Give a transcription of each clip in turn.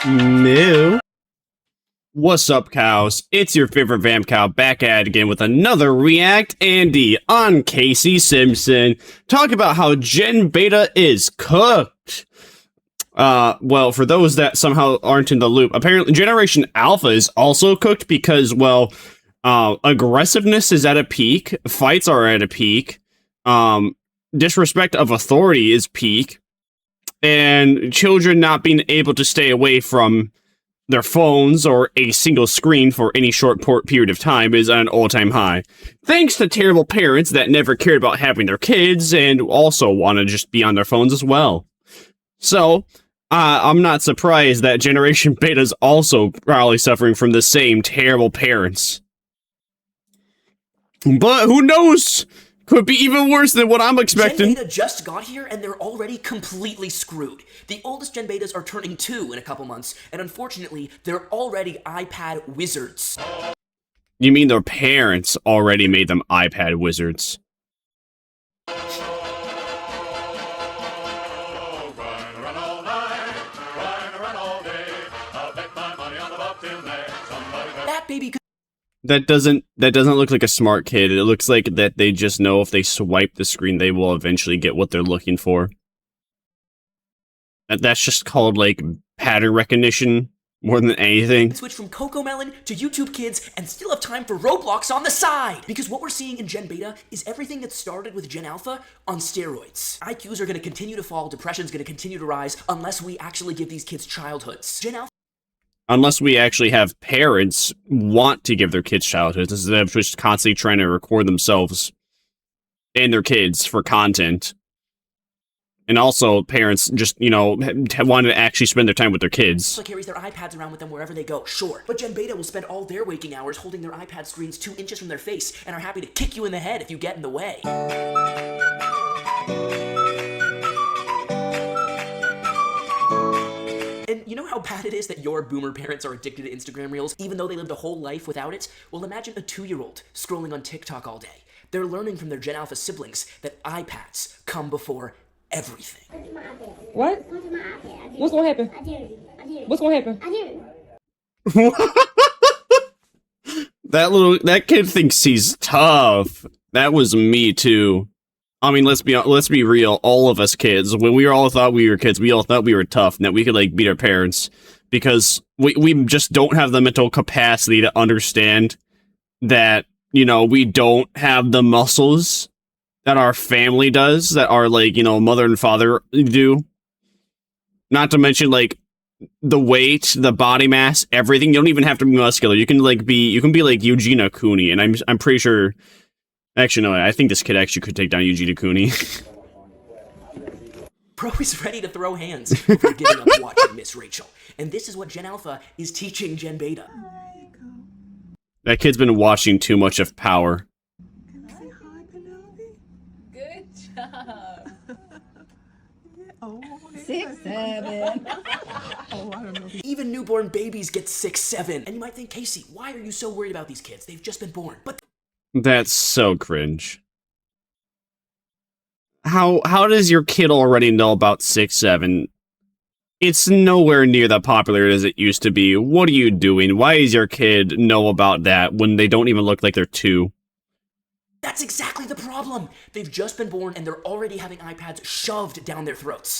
Moo. What's up, cows? It's your favorite Vamp Cow back at it again with another React Andy on Casey Simpson. Talk about how Gen Beta is cooked. Well, for those that somehow aren't in the loop, apparently Generation Alpha is also cooked because, well, aggressiveness is at a peak, fights are at a peak, disrespect of authority is peak, and children not being able to stay away from their phones or a single screen for any short period of time is at an all-time high. Thanks to terrible parents that never cared about having their kids and also want to just be on their phones as well. So, I'm not surprised that Generation Beta is also probably suffering from the same terrible parents. But who knows? Could be even worse than what I'm expecting. Gen Beta just got here and they're already completely screwed. The oldest Gen Betas are turning 2 in a couple months, and unfortunately, they're already iPad wizards. You mean their parents already made them iPad wizards? That baby could That doesn't look like a smart kid. It looks like that they just know if they swipe the screen, they will eventually get what they're looking for. That's just called, like, pattern recognition more than anything. switch from Cocomelon to YouTube Kids and still have time for Roblox on the side! Because what we're seeing in Gen Beta is everything that started with Gen Alpha on steroids. IQs are going to continue to fall, depression's going to continue to rise, unless we actually give these kids childhoods. Gen Alpha Unless we actually have parents want to give their kids childhoods instead of just constantly trying to record themselves and their kids for content. And also, parents just, you know, want to actually spend their time with their kids. carries their iPads around with them wherever they go, sure. But Gen Beta will spend all their waking hours holding their iPad screens 2 inches from their face and are happy to kick you in the head if you get in the way. And you know how bad it is that your boomer parents are addicted to Instagram Reels, even though they lived a whole life without it? Well, imagine a 2-year-old scrolling on TikTok all day. They're learning from their Gen Alpha siblings that iPads come before everything. What? What's gonna happen? What's gonna happen? That kid thinks he's tough. That was me too. I mean, let's be real. All of us kids, when we all thought we were kids, we all thought we were tough and that we could, like, beat our parents because we just don't have the mental capacity to understand that, you know, we don't have the muscles that our family does, that our, like, you know, mother and father do. Not to mention, like, the weight, the body mass, everything. You don't even have to be muscular. You can be like Eugenia Cooney, and I'm pretty sure. Actually, no, I think this kid actually could take down Eugenia Cooney. Bro is ready to throw hands before giving up watching Miss Rachel. And this is what Gen Alpha is teaching Gen Beta. That kid's been watching too much of Power. Good job. 6, 7. Even newborn babies get 6, 7. And you might think, Casey, why are you so worried about these kids? They've just been born. But That's so cringe. How does your kid already know about 6, 7? It's nowhere near that popular as it used to be. What are you doing? Why does your kid know about that when they don't even look like they're 2? that's exactly the problem. They've just been born and they're already having iPads shoved down their throats.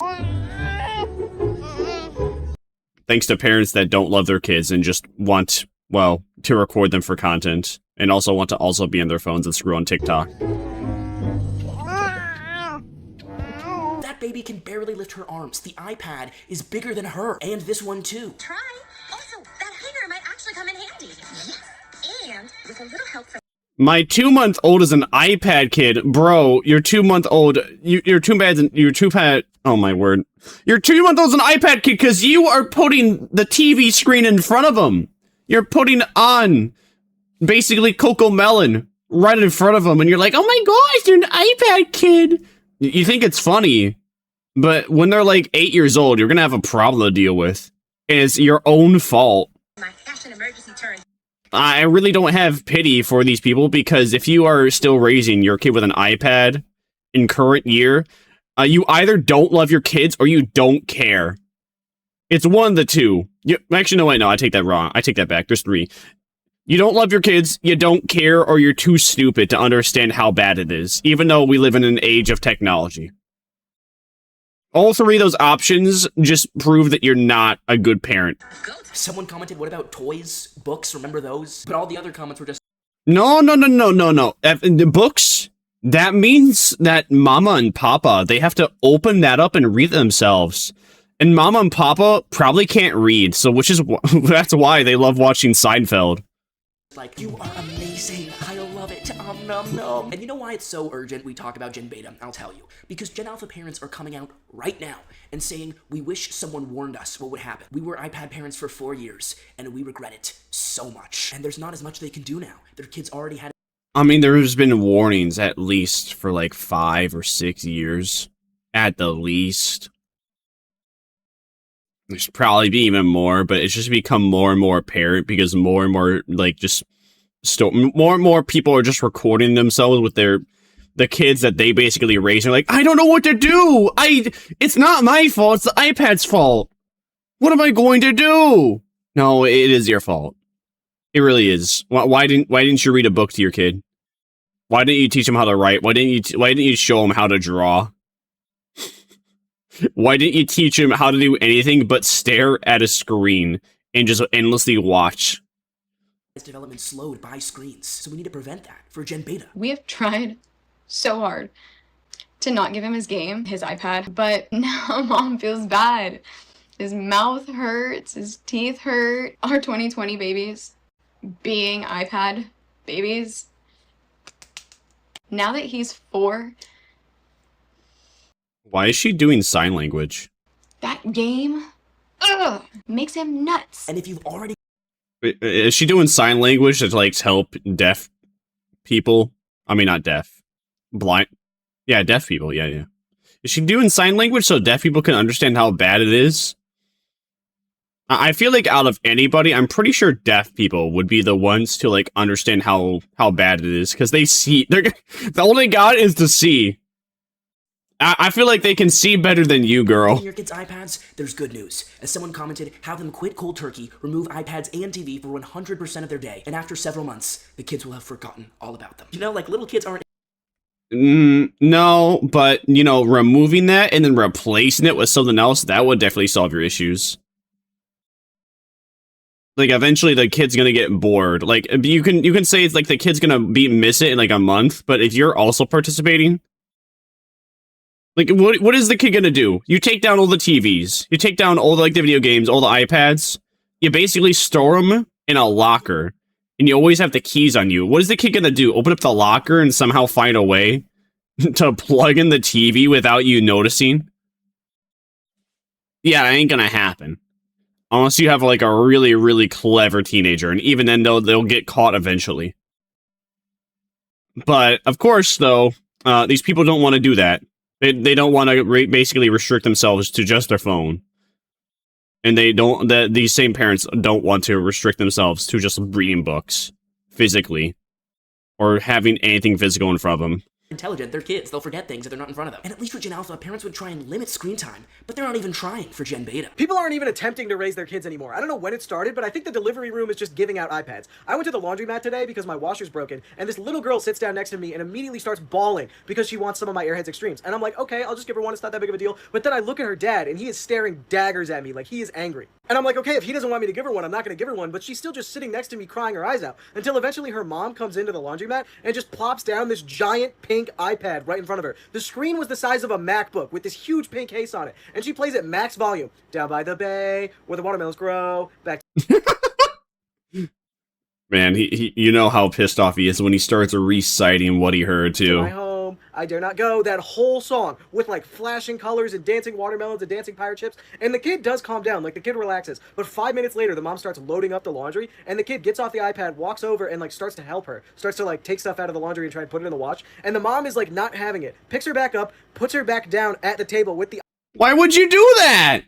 Thanks to parents that don't love their kids and just want, well, to record them for content. And also want to also be on their phones and screw on TikTok. That baby can barely lift her arms. The iPad is bigger than her. And this one too. Try. Also, that hanger might actually come in handy. Yes. And with a little help from My 2-month-old is an iPad kid. Bro, your 2-month-old, oh my word. Your 2-month-old's an iPad kid because you are putting the TV screen in front of him. You're putting on basically Cocomelon right in front of him, and you're like, oh my gosh, you're an iPad kid. You think it's funny, but when they're like 8 years old, you're gonna have a problem to deal with. And it's your own fault. my fashion emergency turn. I really don't have pity for these people, because if you are still raising your kid with an iPad in current year, you either don't love your kids or you don't care. It's one of the two. Actually, no, wait, no, I take that wrong. I take that back. There's 3. You don't love your kids, you don't care, or you're too stupid to understand how bad it is, even though we live in an age of technology. All 3 of those options just prove that you're not a good parent. Someone commented, what about toys, books, remember those? But all the other comments were just... No. The books, that means that Mama and Papa, they have to open that up and read themselves. And Mama and Papa probably can't read, so that's why they love watching Seinfeld. Like, you are amazing, I love it, nom nom. And you know why it's so urgent we talk about Gen Beta? I'll tell you. Because Gen Alpha parents are coming out right now and saying, we wish someone warned us what would happen. We were iPad parents for 4 years, and we regret it so much. And there's not as much they can do now. Their kids already had... I mean, there's been warnings at least for like 5 or 6 years. At the least. There's probably be even more, but it's just become more and more apparent because more and more, like, more and more people are just recording themselves with the kids that they basically raise. They're like, I don't know what to do. It's not my fault. It's the iPad's fault. What am I going to do? No, it is your fault. It really is. Why didn't you read a book to your kid? Why didn't you teach him how to write? Why didn't you show him how to draw? Why didn't you teach him how to do anything but stare at a screen and just endlessly watch? Development slowed by screens, so we need to prevent that for Gen Beta. We have tried so hard to not give him his game, his iPad, but now Mom feels bad. His mouth hurts, his teeth hurt. Our 2020 babies being iPad babies. Now that he's 4... Why is she doing sign language? That game, makes him nuts. And if you've already... Is she doing sign language to, like, help deaf people? I mean, not deaf. Blind? Yeah, deaf people, yeah. Is she doing sign language so deaf people can understand how bad it is? I feel like out of anybody, I'm pretty sure deaf people would be the ones to, like, understand how bad it is. Because they see... The only God is to see. I feel like they can see better than you, girl. Your kids' iPads, there's good news. As someone commented, have them quit cold turkey, remove iPads and TV for 100% of their day, and after several months, the kids will have forgotten all about them. You know, like, little kids aren't... No, but, you know, removing that and then replacing it with something else, that would definitely solve your issues. Like, eventually the kid's gonna get bored. Like, you can say it's like the kid's gonna miss it in, like, a month, but if you're also participating... Like, what is the kid gonna do? You take down all the TVs. You take down all the, like, the video games, all the iPads. You basically store them in a locker. And you always have the keys on you. What is the kid gonna do? Open up the locker and somehow find a way to plug in the TV without you noticing? Yeah, that ain't gonna happen. Unless you have, like, a really, really clever teenager. And even then, they'll get caught eventually. But, of course, though, these people don't want to do that. They don't want to basically restrict themselves to just their phone. And these same parents don't want to restrict themselves to just reading books physically or having anything physical in front of them. Intelligent, they're kids, they'll forget things if they're not in front of them. And at least for Gen Alpha, parents would try and limit screen time, but they're not even trying for Gen Beta. People aren't even attempting to raise their kids anymore. I don't know when it started, but I think the delivery room is just giving out iPads. I went to the laundromat today because my washer's broken, and this little girl sits down next to me and immediately starts bawling because she wants some of my Airheads Extremes. And I'm like, okay, I'll just give her one, it's not that big of a deal. But then I look at her dad, and he is staring daggers at me like he is angry. And I'm like, okay, if he doesn't want me to give her one, I'm not going to give her one, but she's still just sitting next to me crying her eyes out until eventually her mom comes into the laundromat and just plops down this giant pink iPad right in front of her. The screen was the size of a MacBook with this huge pink case on it, and she plays at max volume. Down by the bay, where the watermelons grow, back Man, he you know how pissed off he is when he starts reciting what he heard, to too. my home, I dare not go, that whole song with like flashing colors and dancing watermelons and dancing pirate ships. And the kid does calm down, like the kid relaxes. But 5 minutes later, the mom starts loading up the laundry, and the kid gets off the iPad, walks over, and like starts to help her. Starts to like take stuff out of the laundry and try and put it in the wash. And the mom is like not having it. Picks her back up, puts her back down at the table with the... Why would you do that?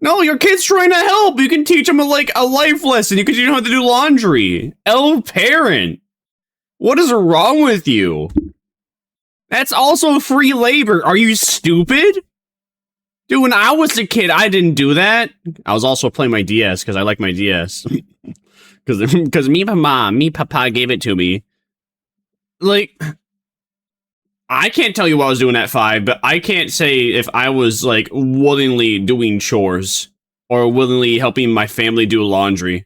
No, your kid's trying to help. You can teach him a life lesson. You can teach him how to do laundry. Parent. What is wrong with you? That's also free labor. Are you stupid? Dude, when I was a kid, I didn't do that. I was also playing my DS because I like my DS. Because me papa gave it to me. Like, I can't tell you what I was doing at 5, but I can't say if I was, like, willingly doing chores or willingly helping my family do laundry.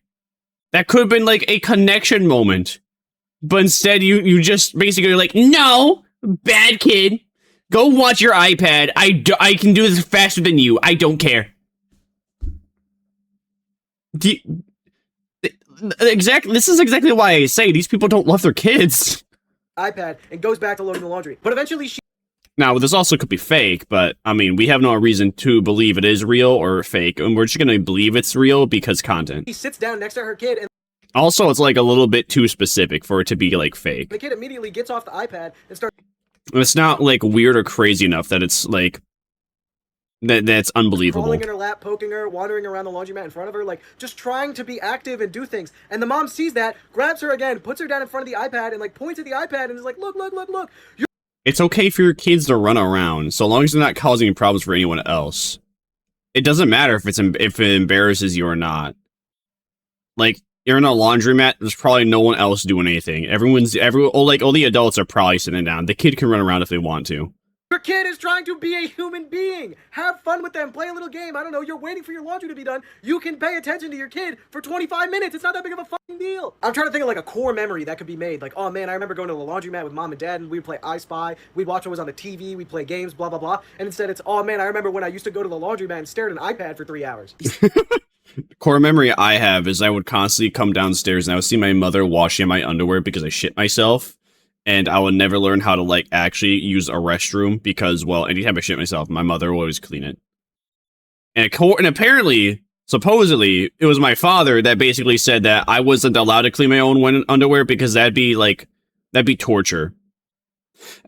That could have been, like, a connection moment. But instead, you just basically are like, no, bad kid. Go watch your iPad. I can do this faster than you. I don't care. Exactly. This is exactly why I say these people don't love their kids. iPad and goes back to loading the laundry. But eventually she... Now, this also could be fake, but, I mean, we have no reason to believe it is real or fake, and we're just gonna believe it's real because content. He sits down next to her kid, and also, it's, like, a little bit too specific for it to be, like, fake. the kid immediately gets off the iPad and starts... It's not, like, weird or crazy enough that it's, like, that's unbelievable. crawling in her lap, poking her, wandering around the laundromat in front of her, like, just trying to be active and do things. And the mom sees that, grabs her again, puts her down in front of the iPad, and, like, points at the iPad and is like, look, look, look, look. It's okay for your kids to run around, so long as they're not causing problems for anyone else. It doesn't matter if it embarrasses you or not. Like, you're in a laundromat, there's probably no one else doing anything. All the adults are probably sitting down. The kid can run around if they want to. Your kid is trying to be a human being. Have fun with them. Play a little game. I don't know. You're waiting for your laundry to be done. You can pay attention to your kid for 25 minutes. It's not that big of a fucking deal. I'm trying to think of like a core memory that could be made. Like, oh man, I remember going to the laundromat with mom and dad and we'd play I Spy. We'd watch what was on the TV. We'd play games, blah, blah, blah. And instead it's, oh man, I remember when I used to go to the laundromat and stare at an iPad for 3 hours. Core memory I have is I would constantly come downstairs and I would see my mother washing my underwear because I shit myself. And I would never learn how to, like, actually use a restroom because, well, anytime I shit myself, my mother would always clean it. And apparently, supposedly, it was my father that basically said that I wasn't allowed to clean my own underwear because that'd be torture.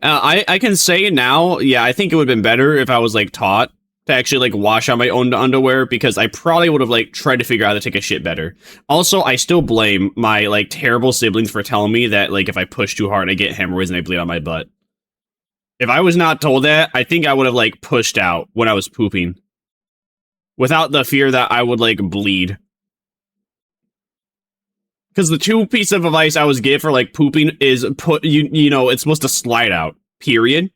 I can say now, yeah, I think it would have been better if I was, like, taught to actually, like, wash out my own underwear because I probably would have, like, tried to figure out how to take a shit better. Also, I still blame my, like, terrible siblings for telling me that, like, if I push too hard, I get hemorrhoids and I bleed on my butt. If I was not told that, I think I would have, like, pushed out when I was pooping. Without the fear that I would, like, bleed. Because the two piece of advice I was given for, like, pooping is, you know, it's supposed to slide out. Period.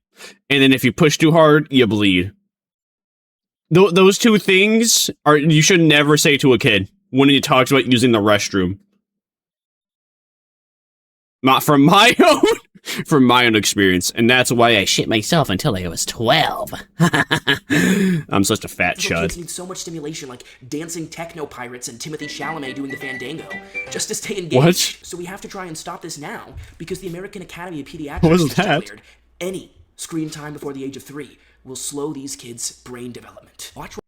And then if you push too hard, you bleed. Those two things you should never say to a kid when he talks about using the restroom. Not from my own experience, and that's why I shit myself until I was 12. I'm such a fat chud. Kids need so much stimulation, like dancing techno pirates and Timothy Chalamet doing the Fandango, just to stay engaged. What? So we have to try and stop this now because the American Academy of Pediatrics What was just that? declared any screen time before the age of 3 will slow these kids' brain development. Watch what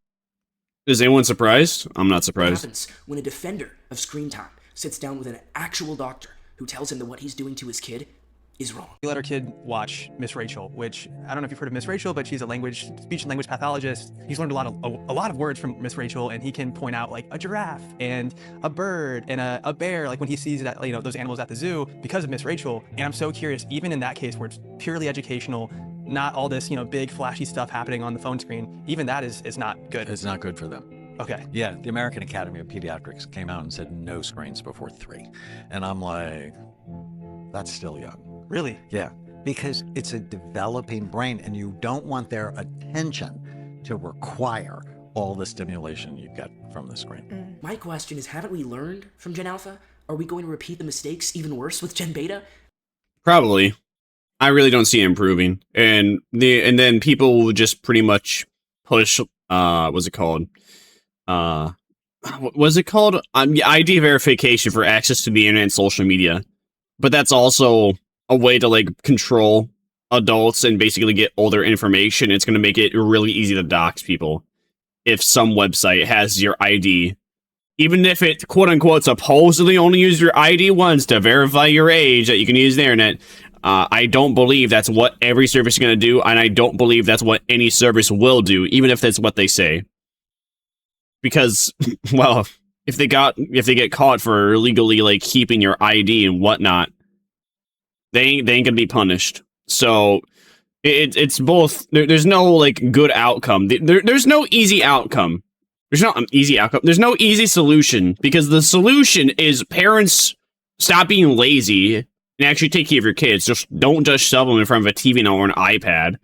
Is anyone surprised? I'm not surprised. happens when a defender of screen time sits down with an actual doctor who tells him that what he's doing to his kid is wrong. We let our kid watch Miss Rachel, which I don't know if you've heard of Miss Rachel, but she's a speech and language pathologist. He's learned a lot of words from Miss Rachel, and he can point out like a giraffe and a bird and a bear, like when he sees that, you know, those animals at the zoo because of Miss Rachel. And I'm so curious, even in that case where it's purely educational, not all this, you know, big flashy stuff happening on the phone screen, even that is not good. It's not good for them. Okay. Yeah, the American Academy of Pediatrics came out and said no screens before 3. And I'm like, that's still young. Really? Yeah, because it's a developing brain and you don't want their attention to require all the stimulation you get from the screen. My question is, haven't we learned from Gen Alpha? Are we going to repeat the mistakes even worse with Gen Beta? Probably. I really don't see it improving. And then people will just pretty much push, what's it called? What was it called? ID verification for access to the internet and social media. But that's also a way to, like, control adults and basically get all their information. It's going to make it really easy to dox people. If some website has your ID, even if it, quote-unquote, supposedly only use your ID once to verify your age that you can use the internet, I don't believe that's what every service is going to do, and I don't believe that's what any service will do, even if that's what they say. Because, well, if they get caught for illegally, like, keeping your ID and whatnot, they ain't gonna be punished. So, It's both. There's no like good outcome. There's no easy outcome. There's not an easy outcome. There's no easy solution, because the solution is parents stop being lazy and actually take care of your kids. Don't just shove them in front of a TV or an iPad.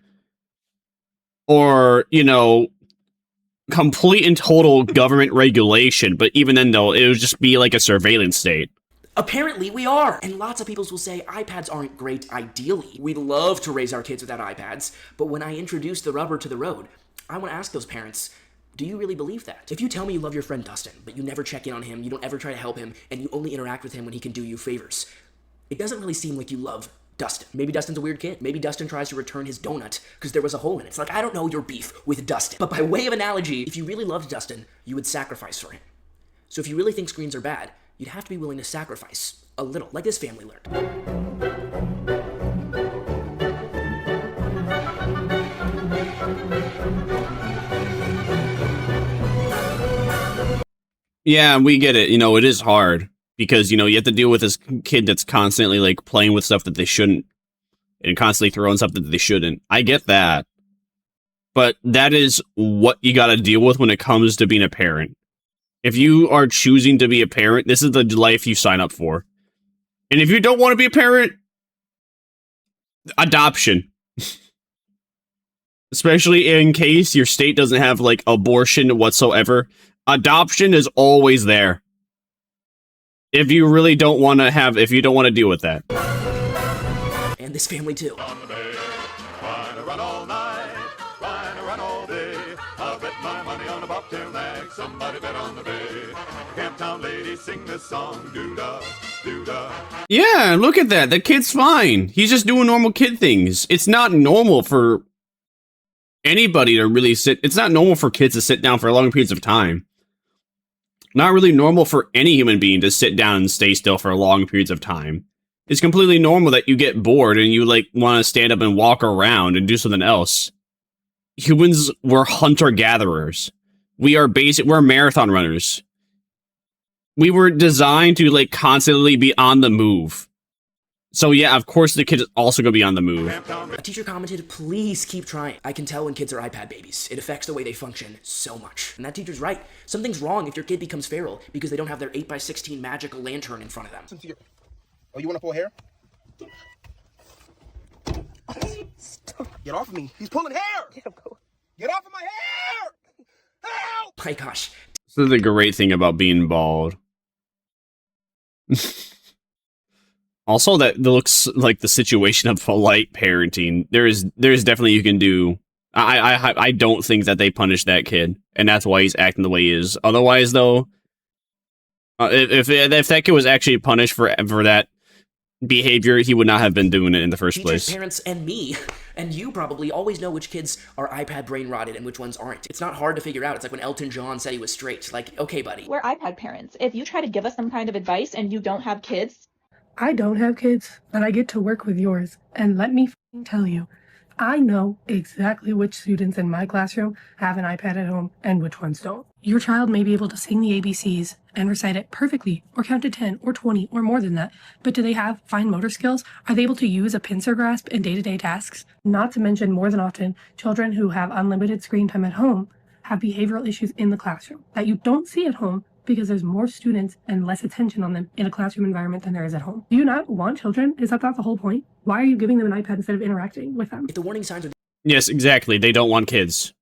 Or, you know, complete and total government regulation. But even then, though, it would just be like a surveillance state. Apparently we are. And lots of people will say iPads aren't great ideally. We'd love to raise our kids without iPads, but when I introduce the rubber to the road, I want to ask those parents, do you really believe that? If you tell me you love your friend Dustin, but you never check in on him, you don't ever try to help him, and you only interact with him when he can do you favors, it doesn't really seem like you love Dustin. Maybe Dustin's a weird kid. Maybe Dustin tries to return his donut because there was a hole in it. It's like, I don't know your beef with Dustin. But by way of analogy, if you really loved Dustin, you would sacrifice for him. So if you really think screens are bad, you'd have to be willing to sacrifice a little, like this family learned. Yeah, we get it. You know, it is hard because, you know, you have to deal with this kid that's constantly like playing with stuff that they shouldn't and constantly throwing stuff that they shouldn't. I get that. But that is what you got to deal with when it comes to being a parent. If you are choosing to be a parent, this is the life you sign up for. And if you don't want to be a parent, adoption. Especially in case your state doesn't have like abortion whatsoever. Adoption is always there. If you really don't want to have, if you don't want to deal with that. And this family too. On the bay, trying to run all night, trying to run all day. I'll bet my money on a bobtail nag. Somebody bet on the bay. Camptown ladies sing this song, doo-da, doo-da. Yeah, look at that. The kid's fine. He's just doing normal kid things. It's not normal for anybody to really sit. It's not normal for kids to sit down for long periods of time. Not really normal for any human being to sit down and stay still for long periods of time. It's completely normal that you get bored and you like want to stand up and walk around and do something else. Humans were hunter-gatherers. We're marathon runners. We were designed to like constantly be on the move. So yeah, of course the kid is also going to be on the move. A teacher commented, please keep trying. I can tell when kids are iPad babies. It affects the way they function so much. And that teacher's right. Something's wrong if your kid becomes feral because they don't have their 8x16 magical lantern in front of them. Oh, you want to pull hair? Get off of me. He's pulling hair. Get off of my hair. Help! My gosh. This is the great thing about being bald. Also, that looks like the situation of polite parenting. There's definitely you can do. I don't think that they punished that kid, and that's why he's acting the way he is. Otherwise, though, if that kid was actually punished for that behavior, he would not have been doing it in the first Teachers, place. Parents, and me, and you probably always know which kids are iPad brain rotted and which ones aren't. It's not hard to figure out. It's like when Elton John said he was straight. Like, okay, buddy. We're iPad parents. If you try to give us some kind of advice and you don't have kids, I don't have kids, but I get to work with yours. And let me tell you, I know exactly which students in my classroom have an iPad at home and which ones don't. Your child may be able to sing the ABCs and recite it perfectly, or count to 10 or 20 or more than that, but do they have fine motor skills? Are they able to use a pincer grasp in day-to-day tasks? Not to mention, more than often, children who have unlimited screen time at home have behavioral issues in the classroom that you don't see at home because there's more students and less attention on them in a classroom environment than there is at home. Do you not want children? Is that not the whole point? Why are you giving them an iPad instead of interacting with them? If the warning signs are Yes, exactly. They don't want kids.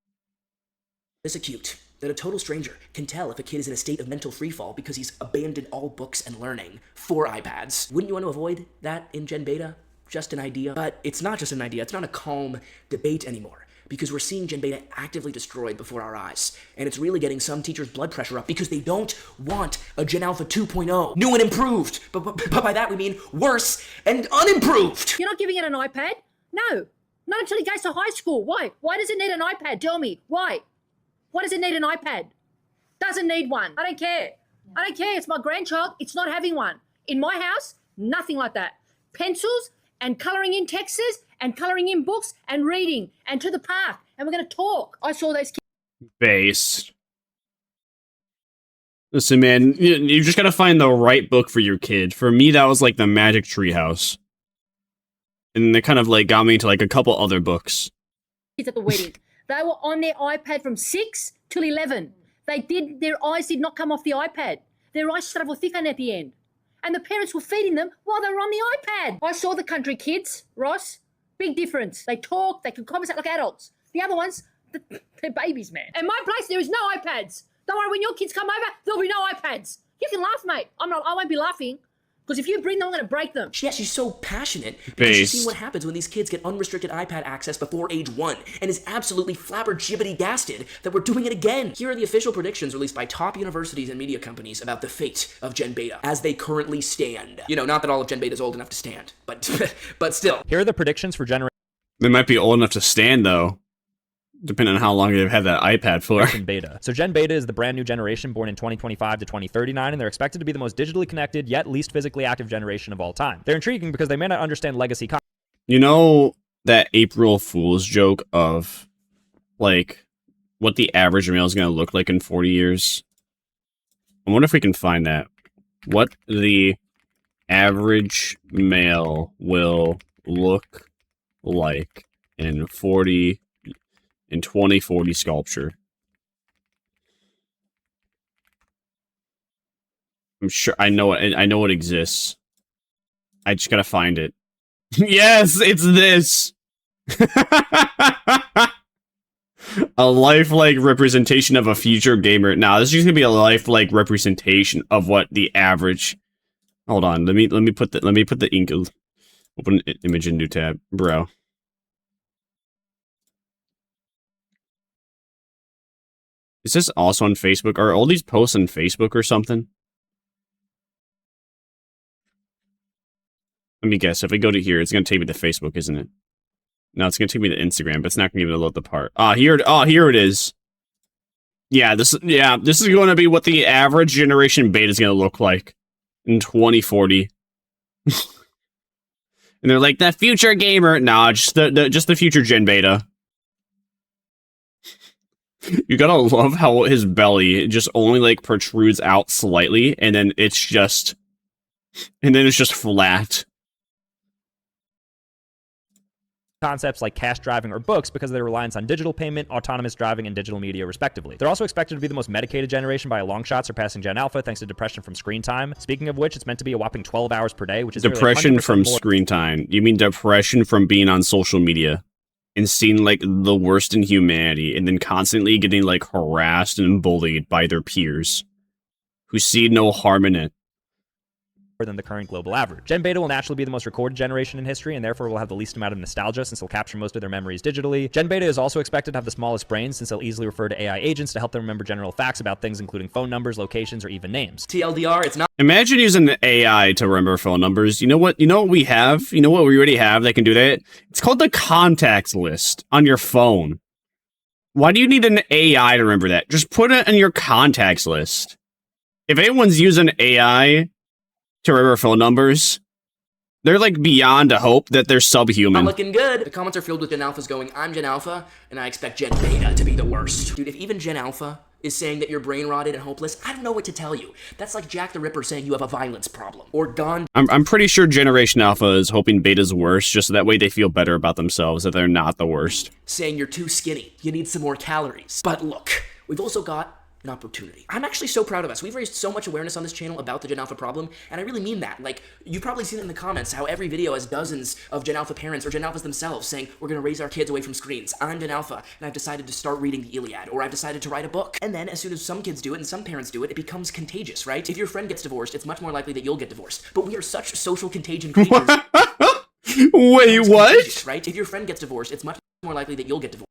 this acute, that a total stranger can tell if a kid is in a state of mental freefall because he's abandoned all books and learning for iPads. Wouldn't you want to avoid that in Gen Beta? Just an idea. But it's not just an idea. It's not a calm debate anymore, because we're seeing Gen Beta actively destroyed before our eyes. And it's really getting some teachers' blood pressure up because they don't want a Gen Alpha 2.0. New and improved. But by that we mean worse and unimproved. You're not giving it an iPad? No. Not until he goes to high school. Why? Why does it need an iPad? Tell me. Why? Why does it need an iPad? Doesn't need one. I don't care. I don't care. It's my grandchild. It's not having one. In my house, nothing like that. Pencils and colouring in texts and colouring in books and reading and to the park. And we're going to talk. I saw those kids. Based. Listen, man, you just gotta find the right book for your kid. For me, that was like the Magic Treehouse. And they kind of like got me into like a couple other books. Kids at the wedding. They were on their iPad from 6 till 11. Their eyes did not come off the iPad. Their eyes started with thick at the end. And the parents were feeding them while they were on the iPad. I saw the country kids, Ross. Big difference. They talk, they can conversate like adults. The other ones, they're babies, man. In my place, there is no iPads. Don't worry, when your kids come over, there'll be no iPads. You can laugh, mate. I won't be laughing. Because if you bring them, I'm going to break them. Yeah, she's so passionate because she's seen what happens when these kids get unrestricted iPad access before age 1 and is absolutely flabbergibbity-gasted that we're doing it again. Here are the official predictions released by top universities and media companies about the fate of Gen Beta as they currently stand. You know, not that all of Gen Beta is old enough to stand, but still. Here are the predictions for Generation They might be old enough to stand, though. Depending on how long they've had that iPad for. Beta. So Gen Beta is the brand new generation born in 2025 to 2039, and they're expected to be the most digitally connected yet least physically active generation of all time. They're intriguing because they may not understand legacy concepts. You know that April Fool's joke of, like, what the average male is going to look like in 40 years? I wonder if we can find that. What the average male will look like in 2040 sculpture. I'm sure I know it exists. I just gotta find it. Yes, it's this. A lifelike representation of a future gamer. Now, this is just gonna be a lifelike representation of what the average. Hold on, let me put the ink. Open an image in new tab, bro. Is this also on Facebook? Are all these posts on Facebook or something? Let me guess. If I go to here, it's going to take me to Facebook, isn't it? No, it's going to take me to Instagram, but it's not going to even load the part. Here it is. Yeah, this is going to be what the average generation beta is going to look like in 2040. And they're like, the future gamer. Nah, just the future gen beta. You gotta love how his belly just only like protrudes out slightly, and then it's just flat. Concepts like cash driving or books because of their reliance on digital payment, autonomous driving, and digital media, respectively. They're also expected to be the most medicated generation by a long shot, surpassing Gen Alpha thanks to depression from screen time. Speaking of which, it's meant to be a whopping 12 hours per day, which is depression from screen time. You mean depression from being on social media and seeing like the worst in humanity, and then constantly getting like harassed and bullied by their peers who see no harm in it. Than the current global average. Gen Beta will naturally be the most recorded generation in history, and therefore will have the least amount of nostalgia since they'll capture most of their memories digitally. Gen Beta is also expected to have the smallest brains since they'll easily refer to AI agents to help them remember general facts about things including phone numbers, locations, or even names. TLDR, it's not. Imagine using AI to remember phone numbers. You know what we have? You know what we already have that can do that? It's called the contacts list on your phone. Why do you need an AI to remember that? Just put it in your contacts list. If anyone's using AI to remember phone numbers, they're like beyond a hope that they're subhuman. Not looking good. The comments are filled with Gen Alphas going, I'm Gen Alpha, and I expect Gen Beta to be the worst. Dude, if even Gen Alpha is saying that you're brain rotted and hopeless, I don't know what to tell you. That's like Jack the Ripper saying you have a violence problem. Or Don. I'm pretty sure Generation Alpha is hoping Beta's worse, just so that way they feel better about themselves, that they're not the worst. Saying you're too skinny. You need some more calories. But look, we've also got an opportunity. I'm actually so proud of us. We've raised so much awareness on this channel about the Gen Alpha problem, and I really mean that. Like, you've probably seen it in the comments, how every video has dozens of Gen Alpha parents or Gen Alphas themselves saying, we're gonna raise our kids away from screens. I'm Gen Alpha, and I've decided to start reading the Iliad, or I've decided to write a book. And then, as soon as some kids do it and some parents do it, it becomes contagious, right? If your friend gets divorced, it's much more likely that you'll get divorced. But we are such social contagion creatures. Wait, what? Right? If your friend gets divorced, it's much more likely that you'll get divorced.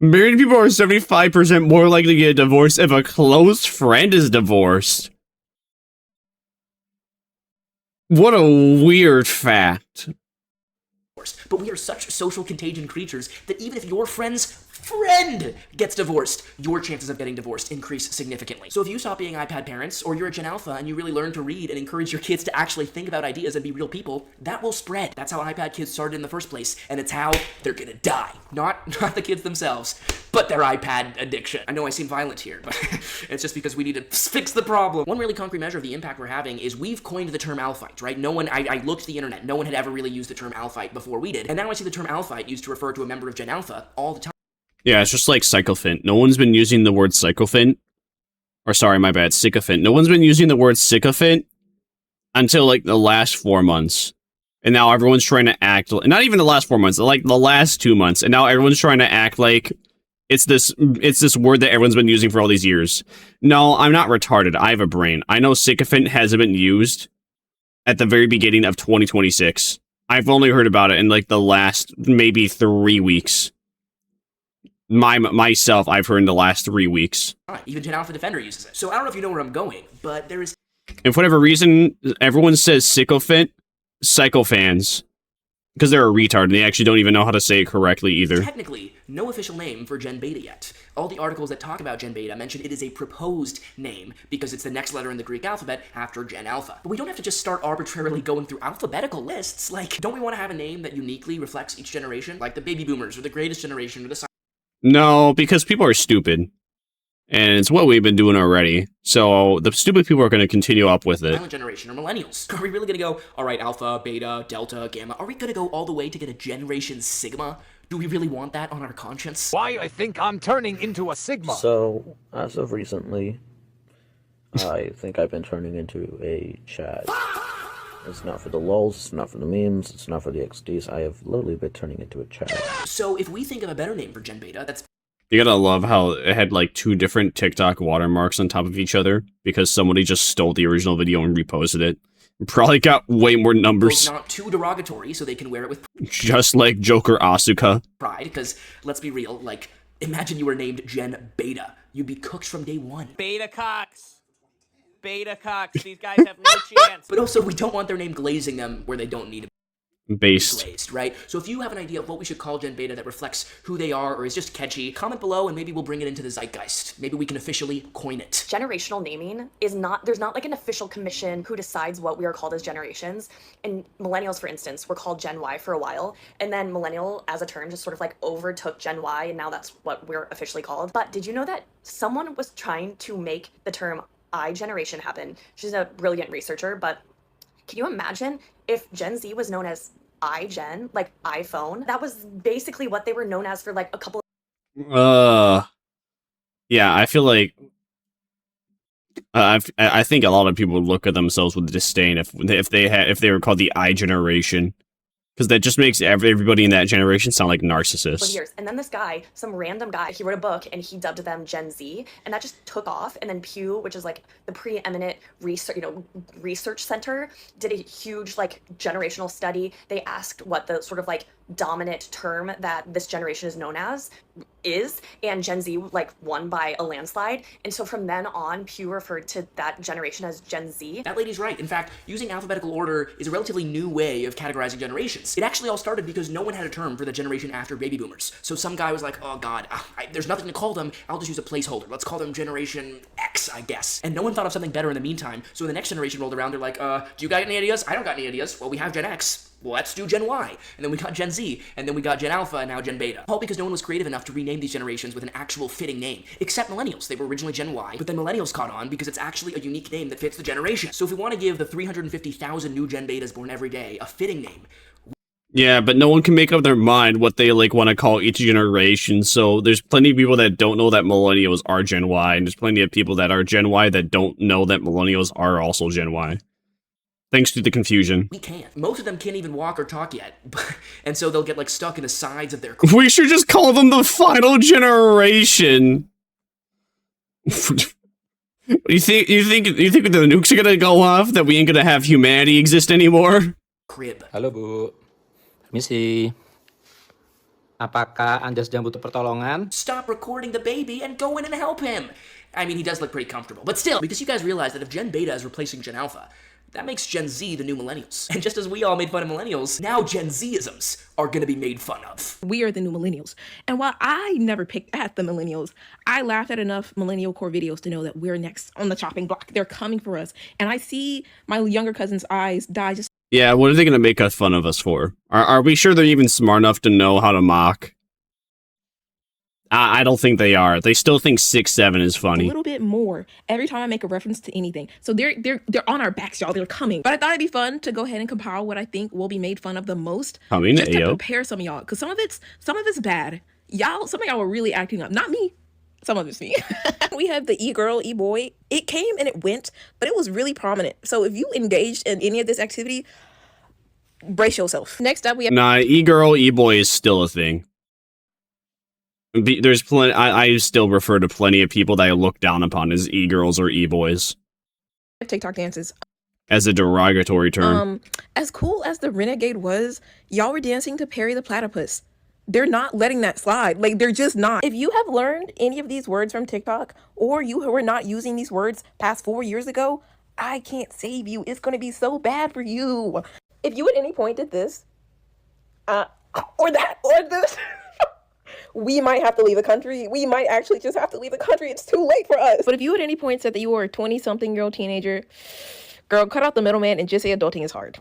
Married people are 75% more likely to get divorced if a close friend is divorced. What a weird fact. But we are such social contagion creatures that even if your friend's friend gets divorced, your chances of getting divorced increase significantly. So if you stop being iPad parents, or you're a Gen Alpha and you really learn to read and encourage your kids to actually think about ideas and be real people, that will spread. That's how iPad kids started in the first place, and it's how they're gonna die. Not the kids themselves, but their iPad addiction. I know I seem violent here, but it's just because we need to fix the problem. One really concrete measure of the impact we're having is we've coined the term alphite, right? No one, I looked at the internet, no one had ever really used the term alphite before we did, and now I see the term alphite used to refer to a member of Gen Alpha all the time. Yeah, it's just like sycophant. No one's been using the word sycophant. Or sorry, my bad, sycophant. No one's been using the word sycophant until like the last 4 months. And now everyone's trying to act, not even the last 4 months, like the last 2 months. And now everyone's trying to act like it's this word that everyone's been using for all these years. No, I'm not retarded. I have a brain. I know sycophant hasn't been used at the very beginning of 2026. I've only heard about it in like the last maybe 3 weeks. Myself, I've heard in the last 3 weeks. Even Gen Alpha Defender uses it. So I don't know if you know where I'm going, but there is... And for whatever reason, everyone says sycophant, psychophans, because they're a retard, and they actually don't even know how to say it correctly either. Technically, no official name for Gen Beta yet. All the articles that talk about Gen Beta mention it is a proposed name, because it's the next letter in the Greek alphabet after Gen Alpha. But we don't have to just start arbitrarily going through alphabetical lists. Like, don't we want to have a name that uniquely reflects each generation? Like the baby boomers, or the greatest generation, or the... No, because people are stupid. And it's what we've been doing already. So the stupid people are going to continue up with it. Silent generation or millennials. Are we really going to go, all right, alpha, beta, delta, gamma? Are we going to go all the way to get a generation sigma? Do we really want that on our conscience? Why, I think I'm turning into a sigma. So, as of recently, I think I've been turning into a Chad. It's not for the lulz, it's not for the memes, it's not for the XDs. I have literally been turning into a Chad. So if we think of a better name for Gen Beta, that's... You gotta love how it had like 2 different TikTok watermarks on top of each other because somebody just stole the original video and reposted it. Probably got way more numbers. Not too derogatory, so they can wear it with... Just like Joker Asuka. Pride, because let's be real, like, imagine you were named Gen Beta. You'd be cooked from day one. Beta cocks. Beta cocks. These guys have no chance. But also, we don't want their name glazing them where they don't need to based. Glazed, right? So if you have an idea of what we should call Gen Beta that reflects who they are or is just catchy, comment below and maybe we'll bring it into the zeitgeist. Maybe we can officially coin it. Generational naming is not, there's not like an official commission who decides what we are called as generations. And millennials, for instance, were called Gen Y for a while. And then millennial as a term just sort of like overtook Gen Y and now that's what we're officially called. But did you know that someone was trying to make the term I generation happen? She's a brilliant researcher, but can you imagine if Gen Z was known as iGen, like iPhone? That was basically what they were known as for like a couple yeah, I feel like I think a lot of people would look at themselves with disdain if they were called the I generation. Because that just makes everybody in that generation sound like narcissists. Years. And then this guy, some random guy, he wrote a book and he dubbed them Gen Z, and that just took off. And then Pew, which is like the preeminent research center, did a huge like generational study. They asked what the sort of like dominant term that this generation is known as is, and Gen Z like won by a landslide. And so from then on, Pew referred to that generation as Gen Z. That lady's right. In fact, using alphabetical order is a relatively new way of categorizing generations. It actually all started because no one had a term for the generation after baby boomers. So some guy was like, oh god, there's nothing to call them, I'll just use a placeholder. Let's call them Generation X, I guess. And no one thought of something better in the meantime, so when the next generation rolled around, they're like, do you got any ideas? I don't got any ideas. Well, we have Gen X. Well, let's do Gen Y. And then we got Gen Z, and then we got Gen Alpha, and now Gen Beta. All because no one was creative enough to rename these generations with an actual fitting name. Except millennials. They were originally Gen Y, but then millennials caught on because it's actually a unique name that fits the generation. So if we want to give the 350,000 new Gen Betas born every day a fitting name... Yeah, but no one can make up their mind what they like want to call each generation, so there's plenty of people that don't know that millennials are Gen Y, and there's plenty of people that are Gen Y that don't know that millennials are also Gen Y. Thanks to the confusion. We can't. Most of them can't even walk or talk yet. And so they'll get like stuck in the sides of their... We should just call them the final generation. You think the nukes are gonna go off? That we ain't gonna have humanity exist anymore? Crib. Halo Bu. Misi. Apakah Anda sedang butuh pertolongan? Stop recording the baby and go in and help him. I mean, he does look pretty comfortable. But still, because you guys realize that if Gen Beta is replacing Gen Alpha, That makes Gen Z the new millennials. And just as we all made fun of millennials, now Gen Z-isms are gonna be made fun of. We are the new millennials. And while I never picked at the millennials, I laughed at enough millennial core videos to know that we're next on the chopping block. They're coming for us. And I see my younger cousin's eyes die just... Yeah, what are they going to make fun of us for? Are we sure they're even smart enough to know how to mock? I don't think they are. They still think 6'7" is funny. A little bit more every time I make a reference to anything. So they're on our backs, y'all. They're coming. But I thought it'd be fun to go ahead and compile what I think will be made fun of the most. Coming, just to ayo. prepare some of y'all, because some of it's bad. Some of y'all are really acting up. Not me. Some of it's me. We have the e-girl, e-boy. It came and it went, but it was really prominent. So if you engaged in any of this activity, brace yourself. Next up, we have... Nah, e-girl, e-boy is still a thing. There's plenty. I still refer to plenty of people that I look down upon as e-girls or e-boys. TikTok dances. As a derogatory term. As cool as the Renegade was, y'all were dancing to Perry the Platypus. They're not letting that slide. Like, they're just not. If you have learned any of these words from TikTok, or you were not using these words past 4 years ago, I can't save you. It's going to be so bad for you. If you at any point did this, or that, or this... we might have to leave the country. We might actually just have to leave the country. It's too late for us. But if you at any point said that you were a 20-something-year-old teenager, girl, cut out the middleman and just say adulting is hard.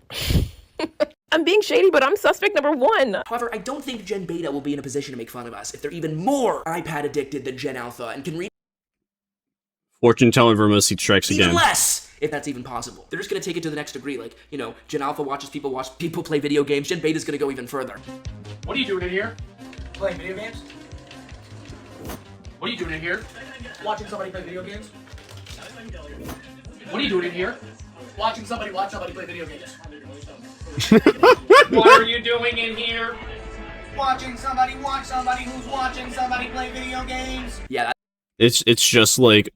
I'm being shady, but I'm suspect number 1. However, I don't think Gen Beta will be in a position to make fun of us if they're even more iPad addicted than Gen Alpha and can read Fortune telling Vermisa strikes again. even less, if that's even possible. They're just gonna take it to the next degree. Like, you know, Gen Alpha watch people play video games. Gen Beta's gonna go even further. What are you doing in here? Playing video games? What are you doing in here? Watching somebody play video games? What are you doing in here? Watch somebody play video games. What are you doing in here? Watching somebody who's watching somebody play video games. Yeah. It's just like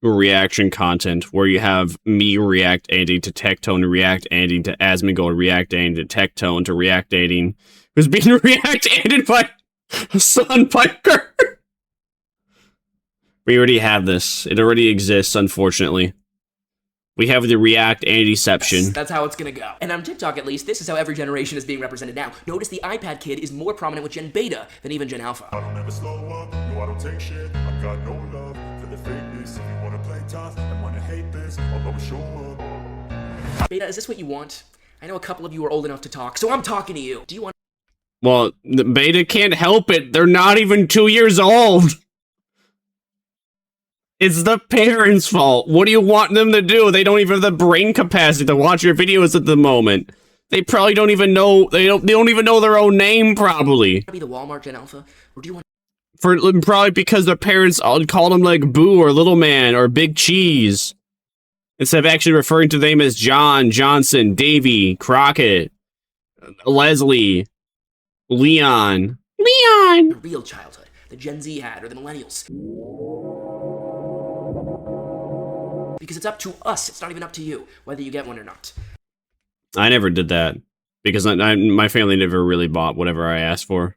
reaction content where you have me react ending to Tectone to react ending to Asmongold to react ending to Tectone to react ending, who's being react ended by Son Piker. We already have this. It already exists, unfortunately. We have the react and deception. That's how it's gonna go. And on TikTok, at least, this is how every generation is being represented now. Notice the iPad kid is more prominent with Gen Beta than even Gen Alpha. I don't ever slow up, no I don't take shit. I've got no love for the fakeness. If you wanna play tough and wanna hate this, I'll always show up. Beta, is this what you want? I know a couple of you are old enough to talk, so I'm talking to you. Do you want... Well, the Beta can't help it. They're not even 2 years old. It's the parents' fault. What do you want them to do? They don't even have the brain capacity to watch your videos at the moment. They probably don't even know. They don't even know their own name. Probably. Be the Walmart Gen Alpha, or do you want? Probably because their parents called them like Boo or Little Man or Big Cheese, instead of actually referring to them as John, Johnson, Davy, Crockett, Leslie, Leon. The real childhood, the Gen Z had, or the millennials. Because it's up to us, it's not even up to you, whether you get one or not. I never did that, because my family never really bought whatever I asked for.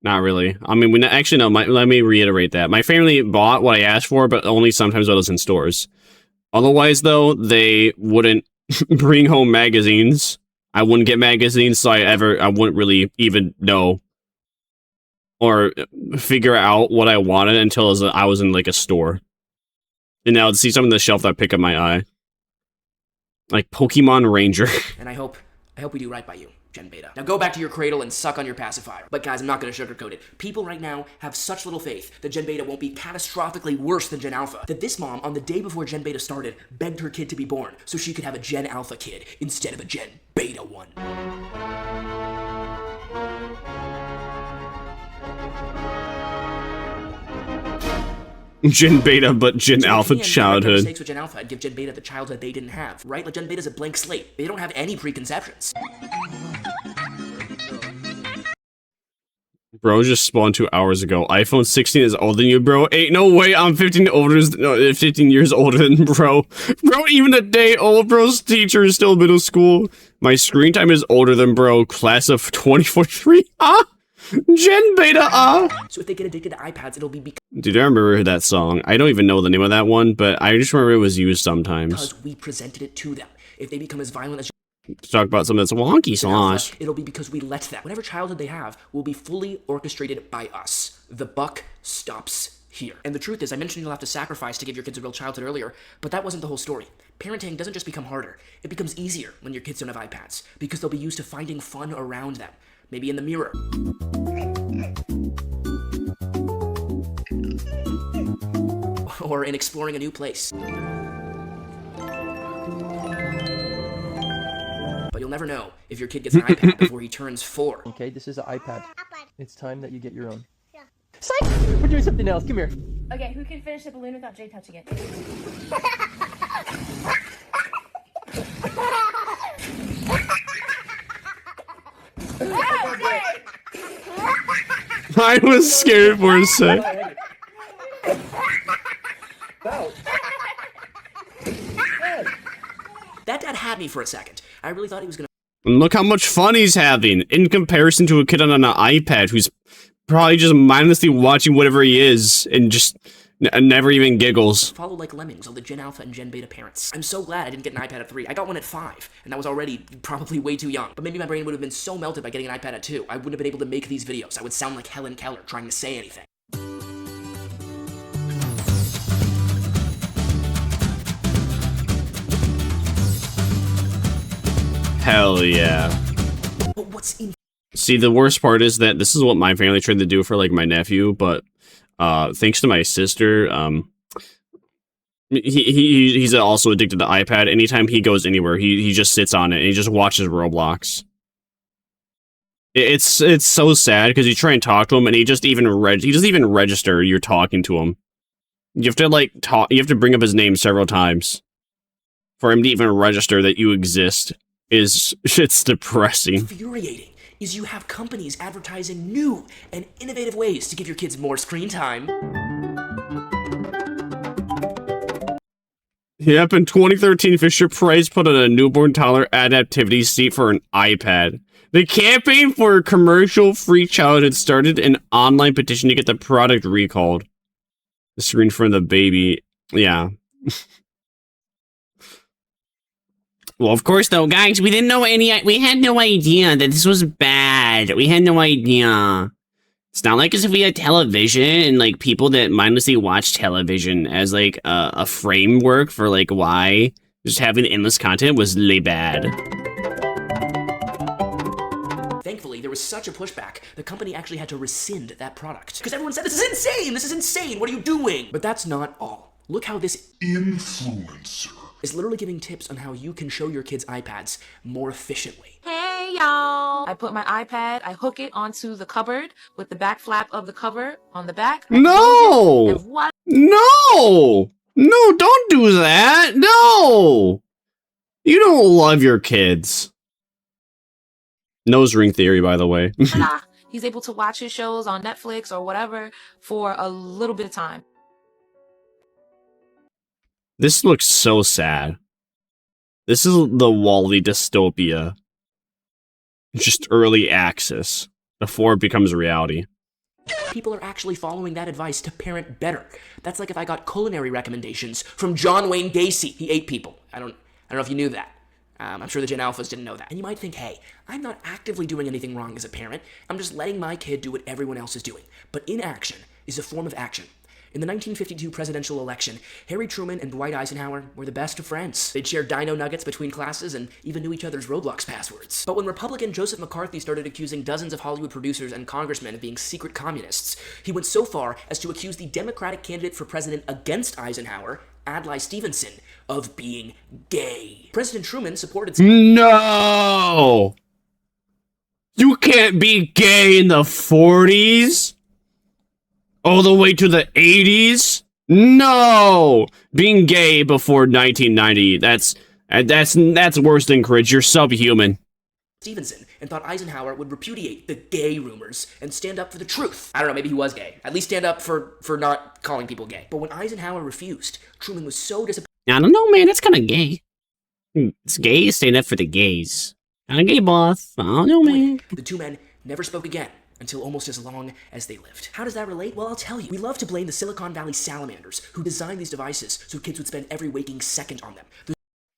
Not really. I mean, let me reiterate that. My family bought what I asked for, but only sometimes when I was in stores. Otherwise, though, they wouldn't bring home magazines. I wouldn't get magazines, so I wouldn't really even know or figure out what I wanted until I was in like a store. And now to see something on the shelf that pick up my eye. Like Pokemon Ranger. And I hope we do right by you, Gen Beta. Now go back to your cradle and suck on your pacifier. But guys, I'm not gonna sugarcoat it. People right now have such little faith that Gen Beta won't be catastrophically worse than Gen Alpha, that this mom, on the day before Gen Beta started, begged her kid to be born so she could have a Gen Alpha kid instead of a Gen Beta one. Gen Beta, but Gen Alpha childhood. Mistakes with Gen Alpha and give Gen Beta the childhood they didn't have, right? Like Gen Beta's a blank slate. They don't have any preconceptions. Bro just spawned 2 hours ago. iPhone 16 is older than you, bro. Ain't no way I'm 15 years older than bro. Bro, even a day old, bro's teacher is still middle school. My screen time is older than bro. Class of 2043. Gen Beta, So if they get addicted to iPads, it'll be because... Dude, I remember that song. I don't even know the name of that one, but I just remember it was used sometimes. Because we presented it to them. If they become as violent as Let's talk about some of this wonky sauce. it'll be because we let them. Whatever childhood they have will be fully orchestrated by us. The buck stops here. And the truth is, I mentioned you'll have to sacrifice to give your kids a real childhood earlier, but that wasn't the whole story. Parenting doesn't just become harder. It becomes easier when your kids don't have iPads, because they'll be used to finding fun around them. Maybe in the mirror. Or in exploring a new place. But you'll never know if your kid gets an iPad before he turns 4. Okay, this is an iPad. It's time that you get your own. Yeah. Psych! We're doing something else. Come here. Okay, who can finish the balloon without Jay touching it? I was scared for a sec. That dad had me for a second. I really thought he was gonna. And look how much fun he's having in comparison to a kid on an iPad who's probably just mindlessly watching whatever he is and just never even giggles. Follow like lemmings, all the Gen Alpha and Gen Beta parents. I'm so glad I didn't get an iPad at 3. I got one at 5, and that was already probably way too young. But maybe my brain would have been so melted by getting an iPad at 2, I wouldn't have been able to make these videos. I would sound like Helen Keller trying to say anything. Hell yeah. But what's in... See, the worst part is that this is what my family tried to do for, like, my nephew, but thanks to my sister, he's also addicted to iPad. Anytime he goes anywhere, he just sits on it and he just watches Roblox. It's so sad because you try and talk to him and he doesn't even register you're talking to him. You have to you have to bring up his name several times for him to even register that you exist. It's depressing. Infuriating is you have companies advertising new and innovative ways to give your kids more screen time. Yep, in 2013, Fisher-Price put on a newborn toddler adaptivity seat for an iPad. The campaign for commercial-free childhood started an online petition to get the product recalled. The screen for the baby, yeah. Well, of course, though, guys, we had no idea that this was bad. We had no idea. It's not like as if we had television and, like, people that mindlessly watch television as, like, a framework for, like, why just having endless content was really bad. Thankfully, there was such a pushback, the company actually had to rescind that product. Because everyone said, this is insane! This is insane! What are you doing? But that's not all. Look how this influencer is literally giving tips on how you can show your kids iPads more efficiently. Hey y'all! I put my iPad, I hook it onto the cupboard with the back flap of the cover on the back. No! No! No, don't do that! No! You don't love your kids. Nose ring theory, by the way. He's able to watch his shows on Netflix or whatever for a little bit of time. This looks so sad. This is the Wall-E dystopia. Just early access before it becomes reality. People are actually following that advice to parent better. That's like if I got culinary recommendations from John Wayne Gacy. He ate people. I don't know if you knew that. I'm sure the Gen Alphas didn't know that. And you might think, hey, I'm not actively doing anything wrong as a parent. I'm just letting my kid do what everyone else is doing. But inaction is a form of action. In the 1952 presidential election, Harry Truman and Dwight Eisenhower were the best of friends. They'd share dino nuggets between classes and even knew each other's Roblox passwords. But when Republican Joseph McCarthy started accusing dozens of Hollywood producers and congressmen of being secret communists, he went so far as to accuse the Democratic candidate for president against Eisenhower, Adlai Stevenson, of being gay. President Truman supported... No! You can't be gay in the 40s? All the way to the 80s? No! Being gay before 1990, that's worse than cringe. You're subhuman. Stevenson, and thought Eisenhower would repudiate the gay rumors and stand up for the truth. I don't know, maybe he was gay. At least stand up for not calling people gay. But when Eisenhower refused, Truman was so disappointed. I don't know, man. That's kind of gay. It's gay to stand up for the gays. Kind of gay, boss. I don't know, man. The two men never spoke again until almost as long as they lived. How does that relate? Well, I'll tell you. We love to blame the Silicon Valley salamanders who designed these devices so kids would spend every waking second on them.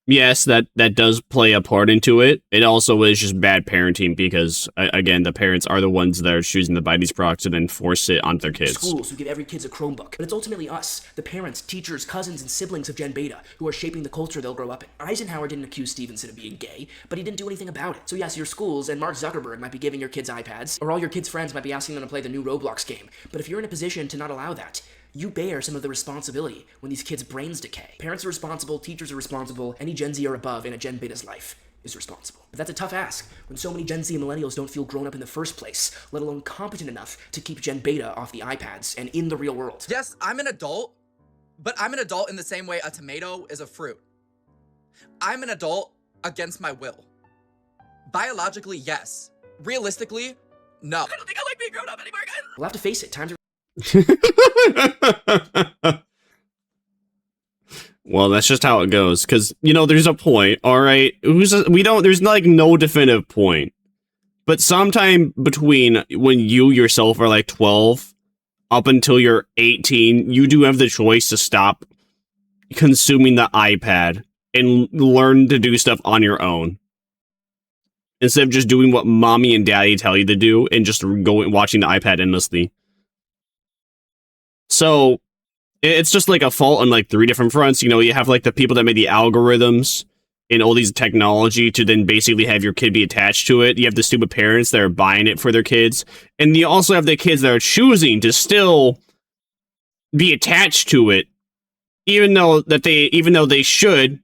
Yes, that does play a part into it. It also is just bad parenting because, again, the parents are the ones that are choosing to buy these products and then force it onto their kids. Schools who give every kid a Chromebook. But it's ultimately us, the parents, teachers, cousins, and siblings of Gen Beta, who are shaping the culture they'll grow up in. Eisenhower didn't accuse Stevenson of being gay, but he didn't do anything about it. So yes, your schools and Mark Zuckerberg might be giving your kids iPads, or all your kids' friends might be asking them to play the new Roblox game. But if you're in a position to not allow that, you bear some of the responsibility when these kids' brains decay. Parents are responsible, teachers are responsible, any Gen Z or above in a Gen Beta's life is responsible. But that's a tough ask when so many Gen Z and millennials don't feel grown up in the first place, let alone competent enough to keep Gen Beta off the iPads and in the real world. Yes, I'm an adult, but I'm an adult in the same way a tomato is a fruit. I'm an adult against my will. Biologically, yes. Realistically, no. I don't think I like being grown up anymore, guys. We'll have to face it. Times are Well, that's just how it goes. Because, you know, there's a point, all right? There's like no definitive point. But sometime between when you yourself are like 12 up until you're 18, you do have the choice to stop consuming the iPad and learn to do stuff on your own. Instead of just doing what mommy and daddy tell you to do and just watching the iPad endlessly. So, it's just like a fault on like 3 different fronts. You know, you have like the people that made the algorithms and all these technology to then basically have your kid be attached to it. You have the stupid parents that are buying it for their kids. And you also have the kids that are choosing to still be attached to it, even though they should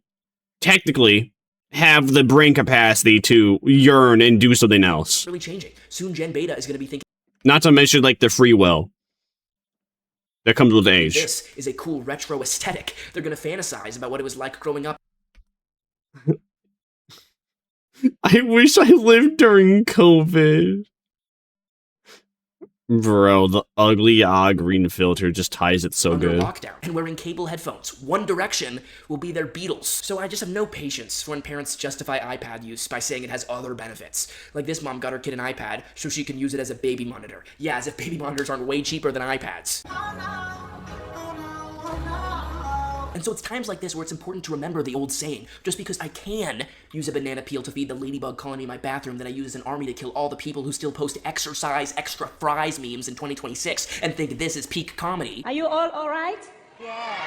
technically have the brain capacity to yearn and do something else. really changing. Soon Gen Beta is going to be thinking, Not to mention like the free will that comes with age. this is a cool retro aesthetic. They're going to fantasize about what it was like growing up. I wish I lived during COVID. Bro, the ugly green filter just ties it so under good. lockdown and wearing cable headphones. One Direction will be their Beatles. So I just have no patience for when parents justify iPad use by saying it has other benefits. Like this mom got her kid an iPad so she can use it as a baby monitor. Yeah, as if baby monitors aren't way cheaper than iPads. And so it's times like this where it's important to remember the old saying, just because I can use a banana peel to feed the ladybug colony in my bathroom that I use as an army to kill all the people who still post exercise extra fries memes in 2026 and think this is peak comedy. Are you all right? Yes.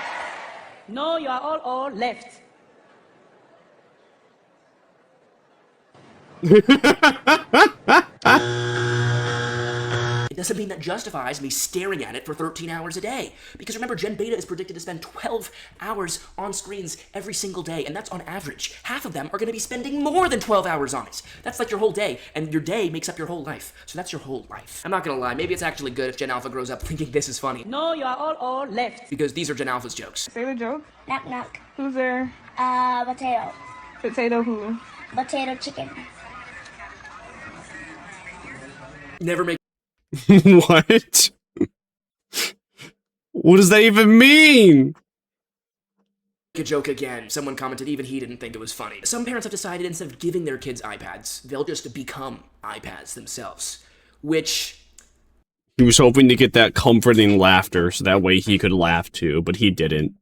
No, you are all left. It doesn't mean that justifies me staring at it for 13 hours a day. Because remember, Gen Beta is predicted to spend 12 hours on screens every single day, and that's on average. Half of them are going to be spending more than 12 hours on it. That's like your whole day, and your day makes up your whole life. So that's your whole life. I'm not going to lie, maybe it's actually good if Gen Alpha grows up thinking this is funny. No, you are all left. Because these are Gen Alpha's jokes. Say the joke. Knock knock. Who's there? Potato. Potato who? Potato chicken. Never make What? What does that even mean? a joke again. Someone commented even he didn't think it was funny. Some parents have decided instead of giving their kids iPads, they'll just become iPads themselves. Which He was hoping to get that comforting laughter so that way he could laugh too, but he didn't.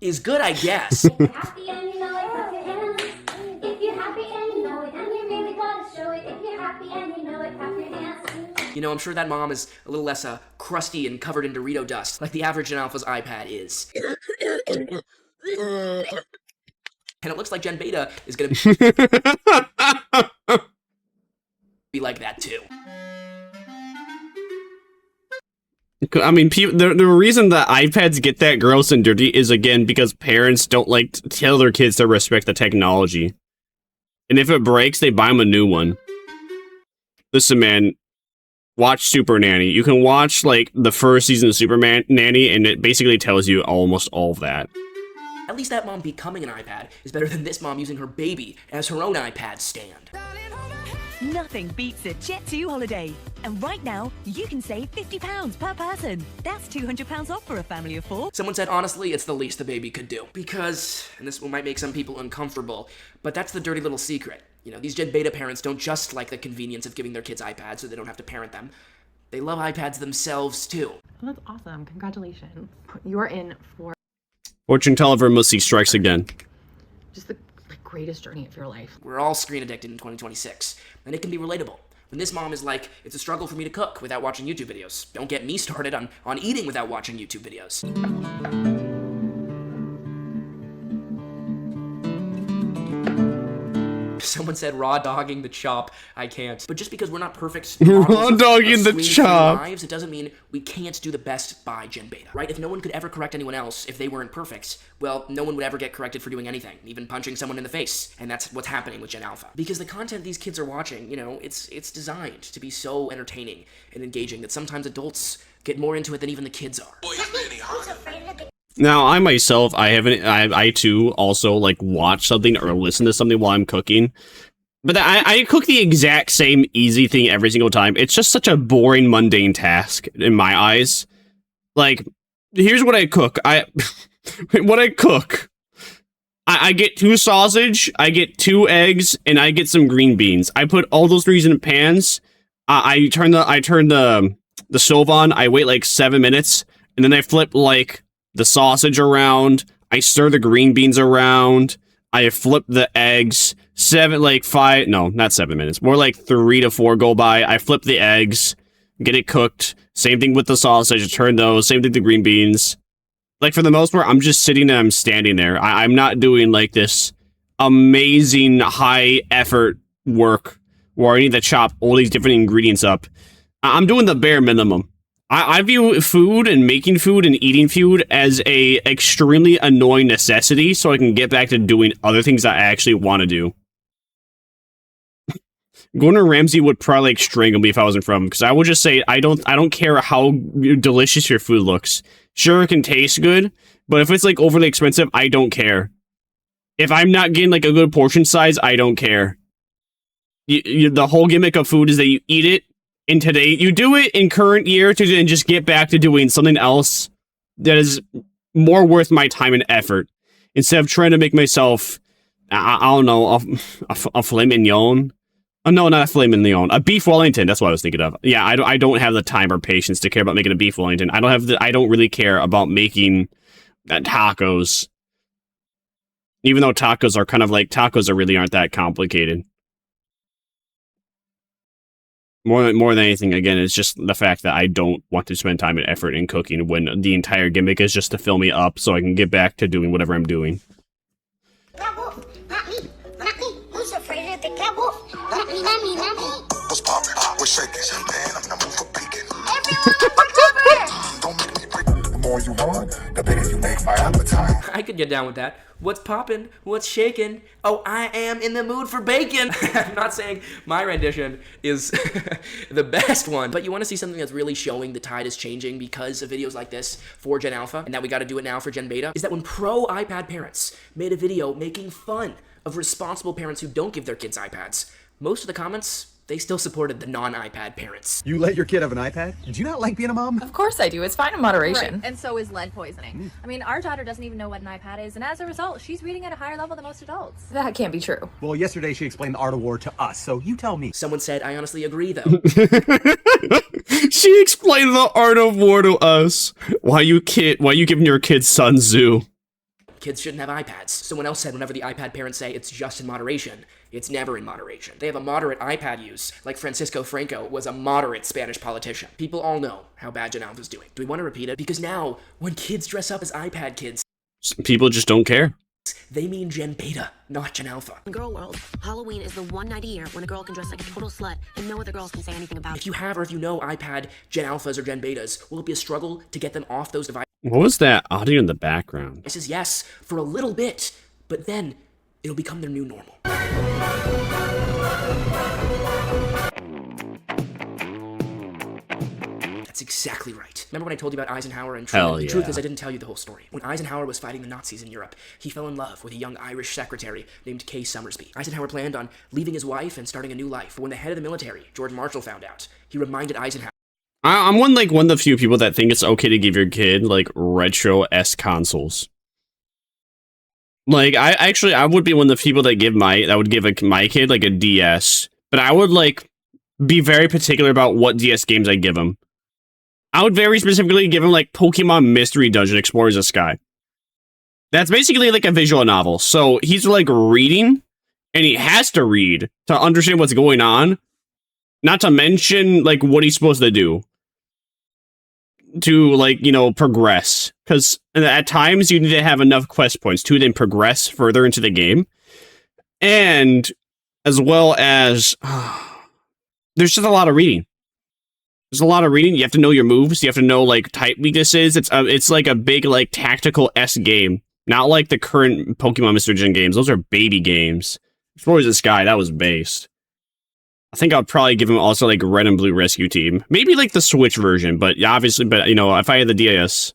is good, I guess. Happy and you know it, clap your hands. If you're happy and you know it, and you really gotta show it. If you're happy and you know it, clap your hands. You know, I'm sure that mom is a little less crusty and covered in Dorito dust, like the average Gen Alpha's iPad is. And it looks like Gen Beta is gonna be like that too. I mean, the reason that iPads get that gross and dirty is, again, because parents don't like to tell their kids to respect the technology. And if it breaks, they buy them a new one. Listen, man, watch Super Nanny. You can watch, like, the first season of Super Nanny, and it basically tells you almost all of that. At least that mom becoming an iPad is better than this mom using her baby as her own iPad stand. Nothing beats a Jet2 holiday. And right now, you can save £50 per person. That's £200 off for a family of 4. Someone said, honestly, it's the least the baby could do. Because, and this might make some people uncomfortable, but that's the dirty little secret. You know, these Gen Beta parents don't just like the convenience of giving their kids iPads so they don't have to parent them. They love iPads themselves, too. Well, that's awesome. Congratulations. You are in for... Fortune teller Vermisa strikes again. Just the greatest journey of your life. We're all screen addicted in 2026, and it can be relatable. When this mom is like, it's a struggle for me to cook without watching YouTube videos. Don't get me started on eating without watching YouTube videos. Someone said raw dogging the chop. I can't. But just because we're not perfect raw dogging the chop lives, it doesn't mean we can't do the best by Gen Beta, right? If no one could ever correct anyone else if they weren't perfect, well, no one would ever get corrected for doing anything, even punching someone in the face. And that's what's happening with Gen Alpha. Because the content these kids are watching, you know, it's designed to be so entertaining and engaging that sometimes adults get more into it than even the kids are. Now, I myself, I too also like watch something or listen to something while I'm cooking. But I cook the exact same easy thing every single time. It's just such a boring, mundane task in my eyes. Like, here's what I cook. I get 2 sausage, I get 2 eggs, and I get some green beans. I put all those 3 in pans. I turn the stove on. I wait like 7 minutes, and then I flip like the sausage around, I stir the green beans around, I flip the eggs, 5 minutes, more like 3 to 4 go by, I flip the eggs, get it cooked, same thing with the sausage, turn those, same thing with the green beans. Like, for the most part, I'm just sitting there, I'm standing there, I'm not doing like this amazing high effort work where I need to chop all these different ingredients up. I'm doing the bare minimum. I view food and making food and eating food as a extremely annoying necessity so I can get back to doing other things that I actually want to do. Gordon Ramsay would probably like strangle me if I wasn't from him, because I would just say I don't care how delicious your food looks. Sure, it can taste good, but if it's like overly expensive, I don't care. If I'm not getting like a good portion size, I don't care. The whole gimmick of food is that you eat it. And today, you do it in current year and just get back to doing something else that is more worth my time and effort. Instead of trying to make myself, I don't know, a filet mignon. Oh, no, not a filet mignon. A beef Wellington, that's what I was thinking of. Yeah, I don't have the time or patience to care about making a beef Wellington. I don't really care about making tacos. Even though tacos really aren't that complicated. More than anything, again, it's just the fact that I don't want to spend time and effort in cooking when the entire gimmick is just to fill me up so I can get back to doing whatever I'm doing. Who's afraid of the cat wolf? Not me. What's poppin'? What's shaking? Man, I'm in the mood for bacon. Everyone, don't make me break. The more you run, the better you make my appetite. I could get down with that. What's poppin'? What's shaking? Oh, I am in the mood for bacon. I'm not saying my rendition is the best one, but you want to see something that's really showing the tide is changing because of videos like this for Gen Alpha, and that we got to do it now for Gen Beta, is that when pro iPad parents made a video making fun of responsible parents who don't give their kids iPads, most of the comments, they still supported the non-iPad parents. You let your kid have an iPad? Do you not like being a mom? Of course I do. It's fine in moderation. Right. And so is lead poisoning. I mean, our daughter doesn't even know what an iPad is, and as a result, she's reading at a higher level than most adults. That can't be true. Well, yesterday she explained the art of war to us, so you tell me. Someone said, I honestly agree, though. She explained the art of war to us. Why you giving your kid Sun Tzu? Kids shouldn't have iPads. Someone else said whenever the iPad parents say it's just in moderation, it's never in moderation. They have a moderate iPad use, like Francisco Franco was a moderate Spanish politician. People all know how bad Gen Alpha's doing. Do we want to repeat it? Because now, when kids dress up as iPad kids, people just don't care. They mean Gen Beta, not Gen Alpha. In girl world, Halloween is the one night a year when a girl can dress like a total slut and no other girls can say anything about it. If you have or if you know iPad Gen Alphas or Gen Betas, will it be a struggle to get them off those devices? What was that audio in the background? It says yes, for a little bit, but then it'll become their new normal. That's exactly right. Remember when I told you about Eisenhower and Truman? Hell yeah. The truth is I didn't tell you the whole story. When Eisenhower was fighting the Nazis in Europe, he fell in love with a young Irish secretary named Kay Summersby. Eisenhower planned on leaving his wife and starting a new life. But when the head of the military, George Marshall, found out, he reminded Eisenhower. I'm one of the few people that think it's okay to give your kid like retro-esque consoles. Like I would be one of the people that would give my kid like a DS, but I would like be very particular about what DS games I give him. I would very specifically give him like Pokemon Mystery Dungeon Explorers of Sky. That's basically like a visual novel. So he's like reading, and he has to read to understand what's going on. Not to mention like what he's supposed to do to like, you know, progress. Because at times you need to have enough quest points to then progress further into the game. And as well as there's just a lot of reading. There's a lot of reading. You have to know your moves. You have to know like type weaknesses. It's like a big like tactical S game. Not like the current Pokemon Mr. Gen games. Those are baby games. Explorers of the Sky, that was based. I think I'll probably give him also like Red and Blue Rescue Team. Maybe like the Switch version, but obviously, but you know, if I had the DS,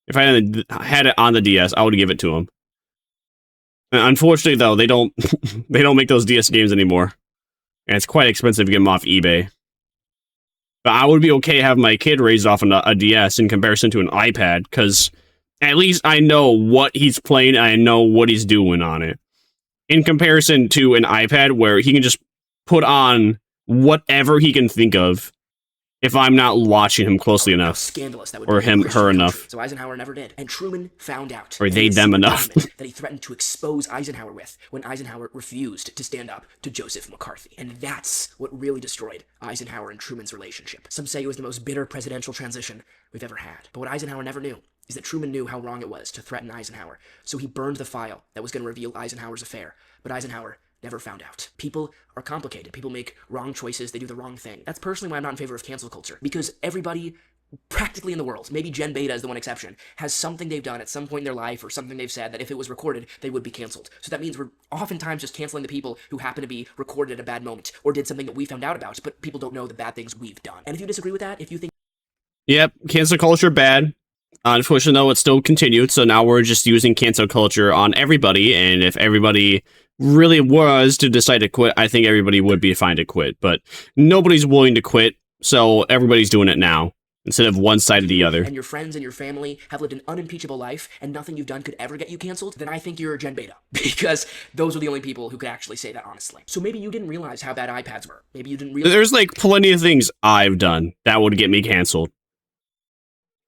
if I had it on the DS, I would give it to him. Unfortunately, though, they don't they don't make those DS games anymore, and it's quite expensive to get them off eBay. But I would be okay having my kid raised off a DS in comparison to an iPad, because at least I know what he's playing and I know what he's doing on it. In comparison to an iPad where he can just put on whatever he can think of if I'm not watching him closely enough. Scandalous that would or be him, Christian her country. enough. So Eisenhower never did. And Truman found out. Or they, them enough. That he threatened to expose Eisenhower with when Eisenhower refused to stand up to Joseph McCarthy. And that's what really destroyed Eisenhower and Truman's relationship. Some say it was the most bitter presidential transition we've ever had. But what Eisenhower never knew is that Truman knew how wrong it was to threaten Eisenhower. So he burned the file that was going to reveal Eisenhower's affair. But Eisenhower never found out. People are complicated. People make wrong choices. They do the wrong thing. That's personally why I'm not in favor of cancel culture. Because everybody, practically in the world, maybe Gen Beta is the one exception, has something they've done at some point in their life or something they've said that if it was recorded, they would be canceled. So that means we're oftentimes just canceling the people who happen to be recorded at a bad moment or did something that we found out about, but people don't know the bad things we've done. And if you disagree with that, if you think... Yep, cancel culture bad. Unfortunately, though, it still continued, so now we're just using cancel culture on everybody, and if everybody really was to decide to quit, I think everybody would be fine to quit, but nobody's willing to quit, so everybody's doing it now, instead of one side or the other. And your friends and your family have lived an unimpeachable life, and nothing you've done could ever get you canceled, then I think you're a Gen Beta, because those are the only people who could actually say that honestly. So maybe you didn't realize how bad iPads were. Maybe you didn't realize... There's like plenty of things I've done that would get me canceled.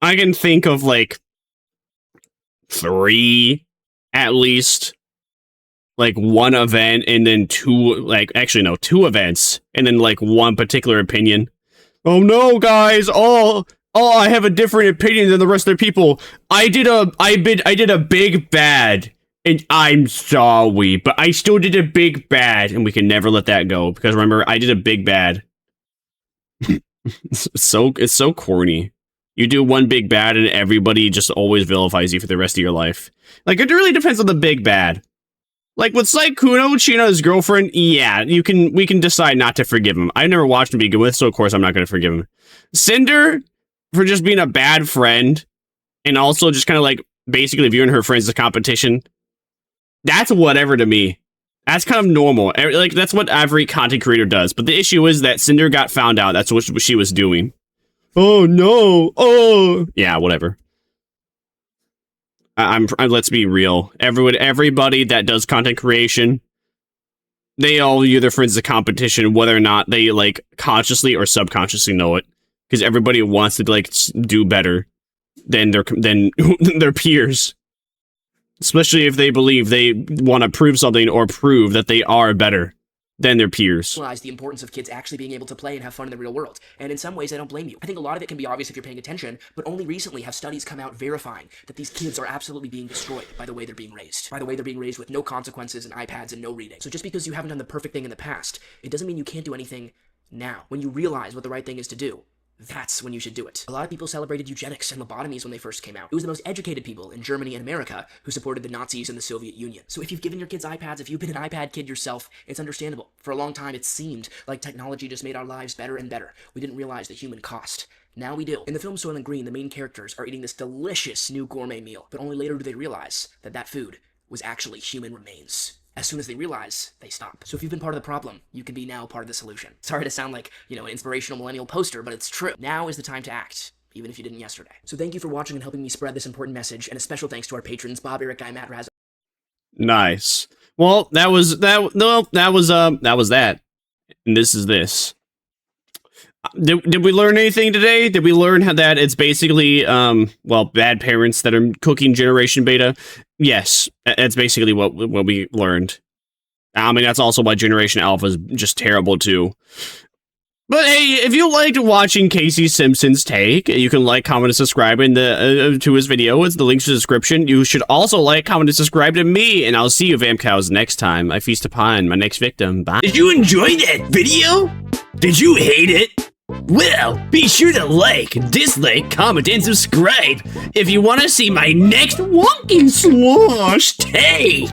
I can think of like 3 at least, like one event and then 2, like actually no, 2 events and then like one particular opinion. Oh no, guys! Oh, I have a different opinion than the rest of the people. I did a big bad, and I'm sorry, but I still did a big bad, and we can never let that go because remember, I did a big bad. It's so corny. You do one big bad and everybody just always vilifies you for the rest of your life. Like, it really depends on the big bad. Like, with Kuno cheating on his girlfriend, yeah, we can decide not to forgive him. I never watched him begin with, so of course I'm not going to forgive him. Cinder, for just being a bad friend, and also just kind of like, basically viewing her friends as competition, that's whatever to me. That's kind of normal. Like, that's what every content creator does. But the issue is that Cinder got found out. That's what she was doing. Oh no! Oh yeah, whatever. Let's be real. Everybody that does content creation, they all view their friends as a competition, whether or not they like consciously or subconsciously know it. Because everybody wants to like do better than their peers, especially if they believe they want to prove something or prove that they are better than their peers. Realize the importance of kids actually being able to play and have fun in the real world. And in some ways, I don't blame you. I think a lot of it can be obvious if you're paying attention, but only recently have studies come out verifying that these kids are absolutely being destroyed by the way they're being raised. By the way they're being raised with no consequences and iPads and no reading. So just because you haven't done the perfect thing in the past, it doesn't mean you can't do anything now. When you realize what the right thing is to do, that's when you should do it. A lot of people celebrated eugenics and lobotomies when they first came out. It was the most educated people in Germany and America who supported the Nazis and the Soviet Union. So if you've given your kids iPads, if you've been an iPad kid yourself, it's understandable. For a long time, it seemed like technology just made our lives better and better. We didn't realize the human cost. Now we do. In the film Soylent Green, the main characters are eating this delicious new gourmet meal, but only later do they realize that that food was actually human remains. As soon as they realize, they stop. So if you've been part of the problem, you can be now part of the solution. Sorry to sound like, an inspirational millennial poster, but it's true. Now is the time to act, even if you didn't yesterday. So thank you for watching and helping me spread this important message, and a special thanks to our patrons, Bob, Eric, Guy, Matt, Raz. Nice. Well, that was that. And this is this. Did we learn anything today? Did we learn how that it's basically, well, bad parents that are cooking Generation Beta? Yes, that's basically what we learned. I mean, that's also why Generation Alpha is just terrible, too. But hey, if you liked watching Casey Simpson's take, you can like, comment, and subscribe to his video. It's the links in the description. You should also like, comment, and subscribe to me, and I'll see you, Vamp Cows, next time I feast upon my next victim. Bye. Did you enjoy that video? Did you hate it? Well, be sure to like, dislike, comment, and subscribe if you want to see my next wonky slosh take.